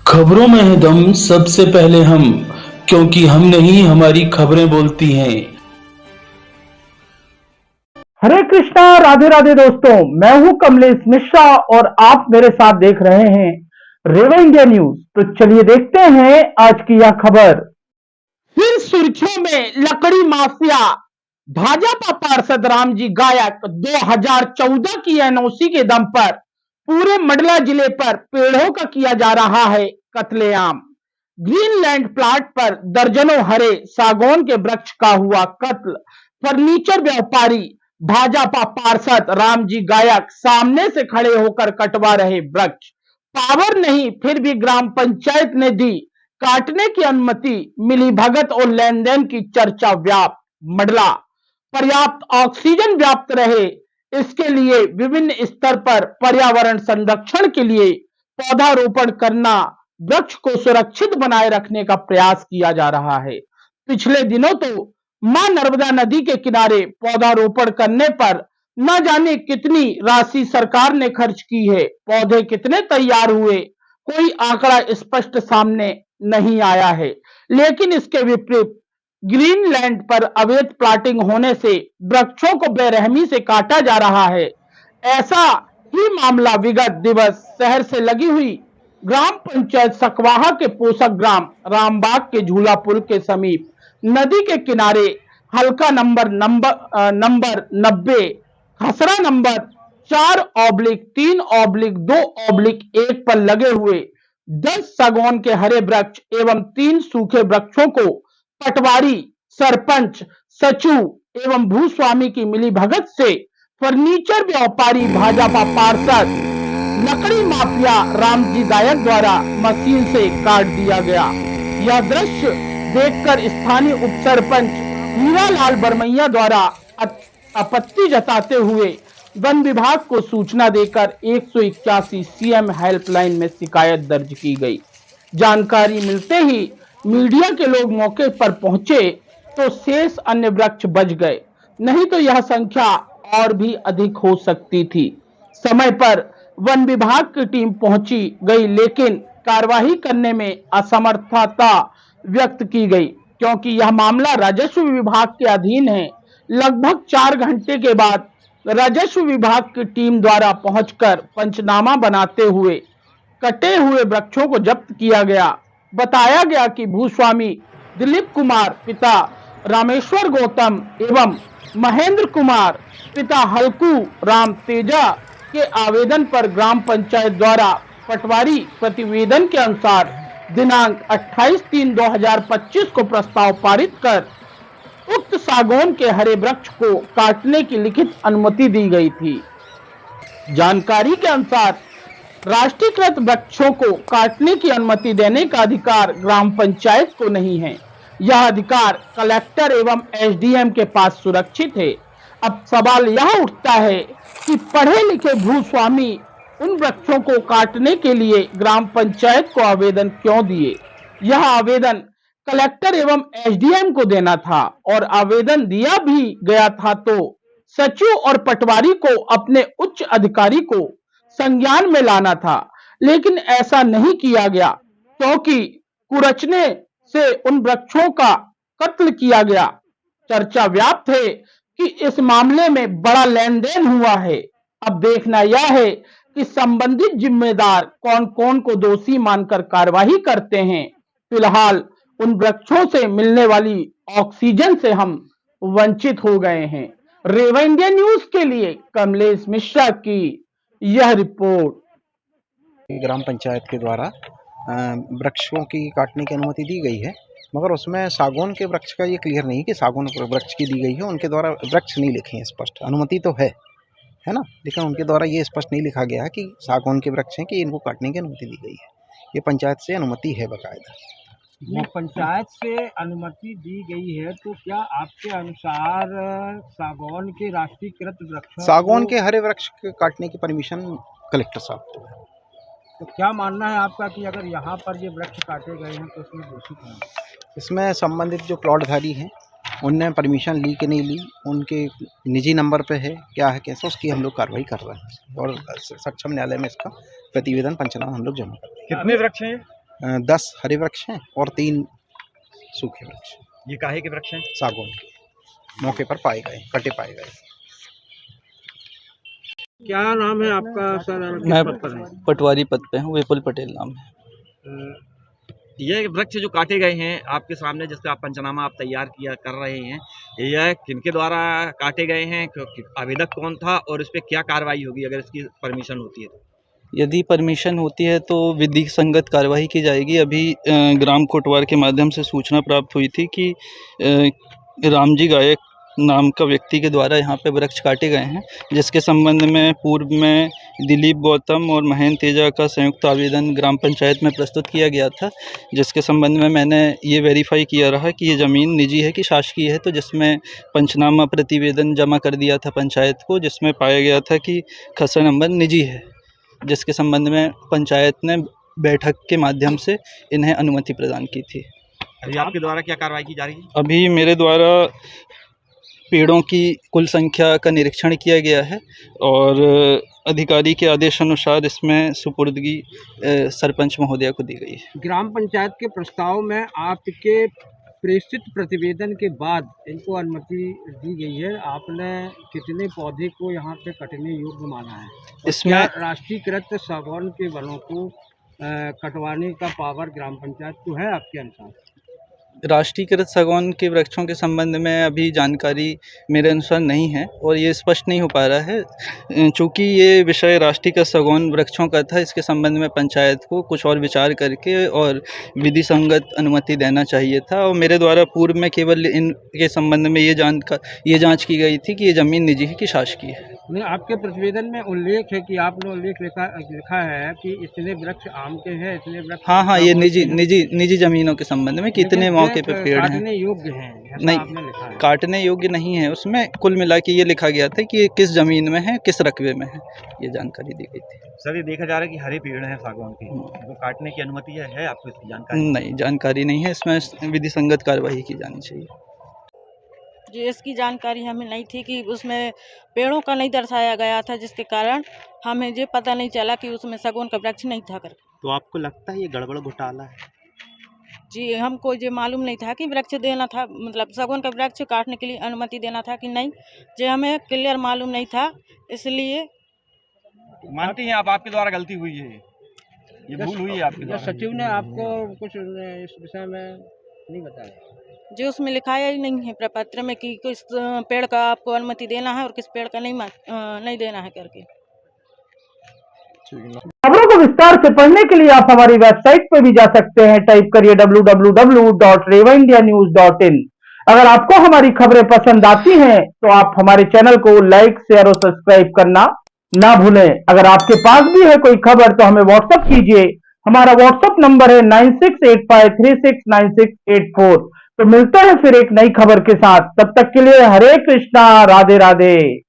खबरों में है दम सबसे पहले हम, क्योंकि हम नहीं हमारी खबरें बोलती हैं। हरे कृष्णा, राधे राधे दोस्तों। मैं हूं कमलेश मिश्रा और आप मेरे साथ देख रहे हैं रेवा इंडिया न्यूज। तो चलिए देखते हैं आज की यह खबर। फिर सुर्खियों में लकड़ी माफिया। भाजपा पार्षद रामजी गायक 2014 की एनओसी के दम पर पूरे मंडला जिले पर पेड़ों का किया जा रहा है कत्लेआम। ग्रीनलैंड प्लाट पर दर्जनों हरे सागौन के वृक्ष का हुआ कत्ल। फर्नीचर व्यापारी भाजपा पार्षद रामजी गायक सामने से खड़े होकर कटवा रहे वृक्ष। पावर नहीं फिर भी ग्राम पंचायत ने दी काटने की अनुमति। मिली भगत और लेन देन की चर्चा व्याप्त मंडला। पर्याप्त ऑक्सीजन व्याप्त रहे इसके लिए विभिन्न स्तर पर पर्यावरण संरक्षण के लिए पौधारोपण करना, वृक्ष को सुरक्षित बनाए रखने का प्रयास किया जा रहा है। पिछले दिनों तो मां नर्मदा नदी के किनारे पौधारोपण करने पर न जाने कितनी राशि सरकार ने खर्च की है, पौधे कितने तैयार हुए, कोई आंकड़ा स्पष्ट सामने नहीं आया है। लेकिन इसके विपरीत ग्रीनलैंड पर अवैध प्लाटिंग होने से वृक्षों को बेरहमी से काटा जा रहा है। ऐसा ही मामला विगत दिवस शहर से लगी हुई ग्राम पंचायत सकवाहा के पोषक ग्राम रामबाग के झूला पुल के समीप नदी के किनारे हल्का नंबर 90 खसरा नंबर 4/3/2/1 पर लगे हुए 10 सागौन के हरे वृक्ष एवं 3 सूखे वृक्षों को पटवारी, सरपंच, सचिव एवं भूस्वामी की मिलीभगत से फर्नीचर व्यापारी भाजपा पार्षद लकड़ी माफिया रामजी गायक द्वारा मशीन से काट दिया गया। यह दृश्य देखकर स्थानीय उप सरपंच हीरालाल बरमैया द्वारा आपत्ति जताते हुए वन विभाग को सूचना देकर 181 सीएम हेल्पलाइन में शिकायत दर्ज की गई। जानकारी मिलते ही मीडिया के लोग मौके पर पहुंचे तो शेष अन्य वृक्ष बच गए, नहीं तो यह संख्या और भी अधिक हो सकती थी। समय पर वन विभाग की टीम पहुंची गई लेकिन कार्रवाई करने में असमर्थता व्यक्त की गई क्योंकि यह मामला राजस्व विभाग के अधीन है। लगभग 4 घंटे के बाद राजस्व विभाग की टीम द्वारा पहुंचकर पंचनामा बनाते हुए कटे हुए वृक्षों को जब्त किया गया। बताया गया कि भूस्वामी दिलीप कुमार पिता रामेश्वर गौतम एवं महेंद्र कुमार पिता हल्कू राम तेजा के आवेदन पर ग्राम पंचायत द्वारा पटवारी प्रतिवेदन के अनुसार दिनांक 28/3/2025 को प्रस्ताव पारित कर उक्त सागौन के हरे वृक्ष को काटने की लिखित अनुमति दी गई थी। जानकारी के अनुसार राष्ट्रीयकृत वृक्षों को काटने की अनुमति देने का अधिकार ग्राम पंचायत को नहीं है। यह अधिकार कलेक्टर एवं एसडीएम के पास सुरक्षित है। अब सवाल यह उठता है कि पढ़े लिखे भूस्वामी उन वृक्षों को काटने के लिए ग्राम पंचायत को आवेदन क्यों दिए। यह आवेदन कलेक्टर एवं एसडीएम को देना था और आवेदन दिया भी गया था तो सचिव और पटवारी को अपने उच्च अधिकारी को संज्ञान में लाना था, लेकिन ऐसा नहीं किया गया क्योंकि कुरचने से उन वृक्षों का कत्ल किया गया। चर्चा व्याप्त है कि इस मामले में बड़ा लेन देन हुआ है। अब देखना यह है कि संबंधित जिम्मेदार कौन कौन को दोषी मानकर कार्रवाई करते हैं। फिलहाल उन वृक्षों से मिलने वाली ऑक्सीजन से हम वंचित हो गए हैं। रेवा इंडिया न्यूज के लिए कमलेश मिश्रा की यह रिपोर्ट। ग्राम पंचायत के द्वारा वृक्षों की काटने की अनुमति दी गई है, मगर उसमें सागौन के वृक्ष का ये क्लियर नहीं कि सागौन वृक्ष की दी गई है। उनके द्वारा वृक्ष नहीं लिखे हैं स्पष्ट, अनुमति तो है ना, लेकिन उनके द्वारा ये स्पष्ट नहीं लिखा गया कि सागौन के वृक्ष हैं कि इनको काटने की अनुमति दी गई है। ये पंचायत से अनुमति है बकायदा। ये पंचायत से अनुमति दी गई है तो क्या आपके अनुसार सागौन के राष्ट्रीयकृत वृक्ष सागौन के हरे वृक्ष काटने की परमिशन कलेक्टर साहब को है। तो क्या मानना है आपका कि अगर यहाँ पर ये वृक्ष काटे गए हैं तो इसमें दोषी कौन है? इसमें संबंधित जो प्लॉटधारी हैं उनने परमिशन ली कि नहीं ली, उनके निजी नंबर पे है क्या है कैसे, उसकी हम लोग कार्रवाई कर रहे हैं और सक्षम न्यायालय में इसका प्रतिवेदन पंचनामा हम लोग जमा कर रहे हैं। कितने वृक्ष हैं? 10 हरे वृक्ष हैं और 3 सूखे वृक्ष। ये काहे के वृक्ष हैं? सागौन के मौके पर पाए गए, कटे पाए गए। क्या नाम है आपका सर? किस मैं पद पर हैं? पटवारी पद पे हूँ, विपुल पटेल नाम है। ये वृक्ष जो काटे गए हैं आपके सामने, जिसका आप पंचनामा आप तैयार किया कर रहे हैं, यह किनके द्वारा काटे गए हैं? आवेदक कौन था और इस पे क्या कार्रवाई होगी अगर इसकी परमिशन होती है तो? यदि परमिशन होती है तो विधि संगत कार्रवाई की जाएगी। अभी ग्राम कोटवार के माध्यम से सूचना प्राप्त हुई थी कि रामजी गायक नाम का व्यक्ति के द्वारा यहाँ पे वृक्ष काटे गए हैं, जिसके संबंध में पूर्व में दिलीप गौतम और महेंद्र तेजा का संयुक्त आवेदन ग्राम पंचायत में प्रस्तुत किया गया था, जिसके संबंध में मैंने ये वेरीफाई किया रहा कि ये ज़मीन निजी है कि शासकीय है, तो जिसमें पंचनामा प्रतिवेदन जमा कर दिया था पंचायत को, जिसमें पाया गया था कि खसरा नंबर निजी है, जिसके संबंध में पंचायत ने बैठक के माध्यम से इन्हें अनुमति प्रदान की थी। अभी आपके द्वारा क्या कार्रवाई की जा रही है? अभी मेरे द्वारा पेड़ों की कुल संख्या का निरीक्षण किया गया है और अधिकारी के आदेश अनुसार इसमें सुपुर्दगी सरपंच महोदया को दी गई है। ग्राम पंचायत के प्रस्ताव में आपके प्रेषित प्रतिवेदन के बाद इनको अनुमति दी गई है। आपने कितने पौधे को यहाँ पे कटने योग्य माना है? इसमें राष्ट्रीयकृत सागौन के वनों को कटवाने का पावर ग्राम पंचायत को है आपके अनुसार? राष्ट्रीयकृत सागौन के वृक्षों के संबंध में अभी जानकारी मेरे अनुसार नहीं है और ये स्पष्ट नहीं हो पा रहा है, चूँकि ये विषय राष्ट्रीयकृत सागौन वृक्षों का था। इसके संबंध में पंचायत को कुछ और विचार करके और विधि संगत अनुमति देना चाहिए था और मेरे द्वारा पूर्व में केवल इनके संबंध में ये जांच की गई थी कि ये ज़मीन निजी है कि शासकीय है। नहीं, आपके प्रतिवेदन में उल्लेख है कि आपने लिखा है कि इतने वृक्ष आम के हैं, इतने वृक्ष। हाँ, ये निजी ज़मीनों के संबंध में कितने मौके पे पेड़ हैं। काटने योग्य हैं, नहीं, आपने लिखा है। काटने योग्य नहीं है। उसमें कुल मिला के ये लिखा गया था कि ये किस ज़मीन में है, किस रकबे में है, ये जानकारी दी गई थी। सर, ये देखा जा रहा है कि हरे पेड़ हैं सागौन के, तो काटने की अनुमति है आपको इसकी जानकारी? नहीं, जानकारी नहीं है। इसमें विधि संगत कार्रवाई की जानी चाहिए। जी, इसकी जानकारी हमें नहीं थी कि उसमें पेड़ों का नहीं दर्शाया गया था, जिसके कारण हमें ये पता नहीं चला कि उसमें सागौन का वृक्ष नहीं था कर। तो आपको लगता है ये गड़बड़ घोटाला है? जी, हमको ये मालूम नहीं था कि वृक्ष देना था, मतलब सागौन का वृक्ष काटने के लिए अनुमति देना था कि नहीं, ये हमें क्लियर मालूम नहीं था। इसलिए मानती हैं आप आपके द्वारा गलती हुई है, ये भूल हुई है आपके द्वारा? सचिव ने आपको कुछ इस विषय में नहीं बताया? जो उसमें लिखाया ही नहीं है प्रपत्र में कि किस पेड़ का आपको अनुमति देना है और किस पेड़ का नहीं देना है करके। खबरों को विस्तार से पढ़ने के लिए आप हमारी वेबसाइट पर भी जा सकते हैं। टाइप करिए www.revaindianews.in। अगर आपको हमारी खबरें पसंद आती हैं तो आप हमारे चैनल को लाइक, शेयर और सब्सक्राइब करना ना भूलें। अगर आपके पास भी है कोई खबर तो हमें व्हाट्सएप कीजिए। हमारा व्हाट्सएप नंबर है 9685369684। तो मिलते हैं फिर एक नई खबर के साथ। तब तक के लिए हरे कृष्णा, राधे राधे।